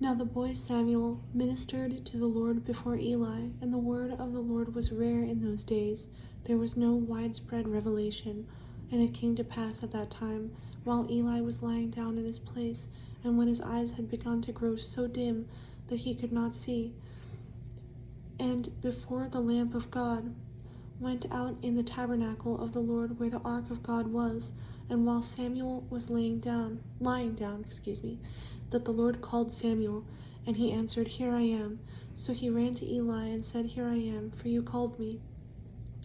Now the boy Samuel ministered to the Lord before Eli, and the word of the Lord was rare in those days. There was no widespread revelation. And it came to pass at that time, while Eli was lying down in his place, and when his eyes had begun to grow so dim that he could not see, and before the lamp of God went out in the tabernacle of the Lord where the ark of God was, and while Samuel was lying down, that the Lord called Samuel, and he answered, Here I am. So he ran to Eli and said, Here I am, for you called me.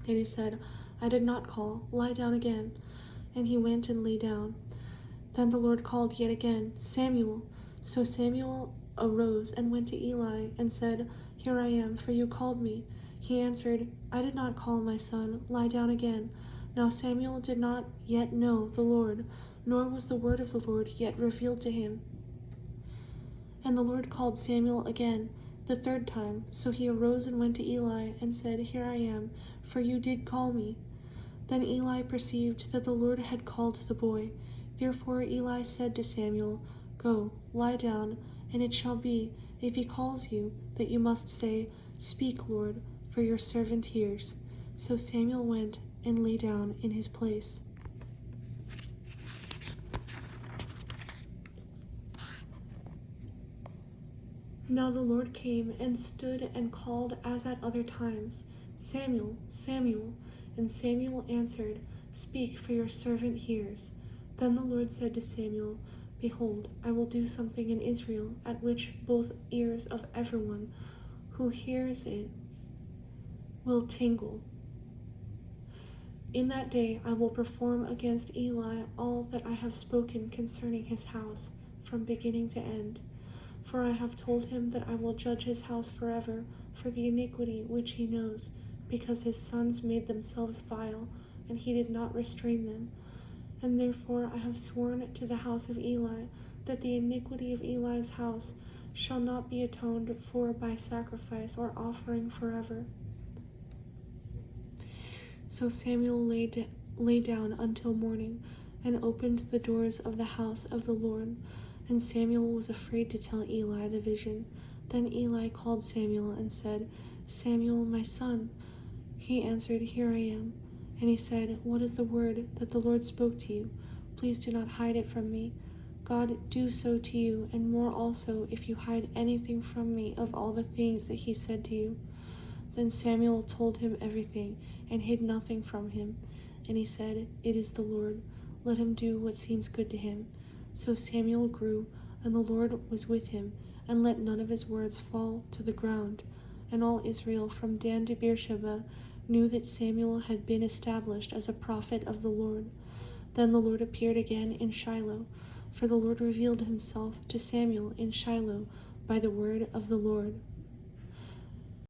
And he said, I did not call, lie down again. And he went and lay down. Then the Lord called yet again, Samuel. So Samuel arose and went to Eli and said, Here I am, for you called me. He answered, I did not call, my son, lie down again. Now Samuel did not yet know the Lord, nor was the word of the Lord yet revealed to him. And the Lord called Samuel again, the third time. So he arose and went to Eli and said, Here I am, for you did call me. Then Eli perceived that the Lord had called the boy. Therefore Eli said to Samuel, Go, lie down, and it shall be, if he calls you, that you must say, Speak, Lord, for your servant hears. So Samuel went and lay down in his place. Now the Lord came and stood and called as at other times, Samuel, Samuel. And Samuel answered, Speak, for your servant hears. Then the Lord said to Samuel, Behold, I will do something in Israel, at which both ears of everyone who hears it will tingle. In that day I will perform against Eli all that I have spoken concerning his house, from beginning to end. For I have told him that I will judge his house forever for the iniquity which he knows, because his sons made themselves vile, and he did not restrain them. And therefore I have sworn to the house of Eli that the iniquity of Eli's house shall not be atoned for by sacrifice or offering forever. So Samuel lay down until morning, and opened the doors of the house of the Lord. And Samuel was afraid to tell Eli the vision. Then Eli called Samuel and said, Samuel, my son. He answered, Here I am. And he said, What is the word that the Lord spoke to you? Please do not hide it from me. God do so to you, and more also, if you hide anything from me of all the things that he said to you. Then Samuel told him everything, and hid nothing from him. And he said, It is the Lord. Let him do what seems good to him. So Samuel grew, and the Lord was with him, and let none of his words fall to the ground. And all Israel from Dan to Beersheba knew that Samuel had been established as a prophet of the Lord. Then the Lord appeared again in Shiloh, for the Lord revealed himself to Samuel in Shiloh by the word of the Lord.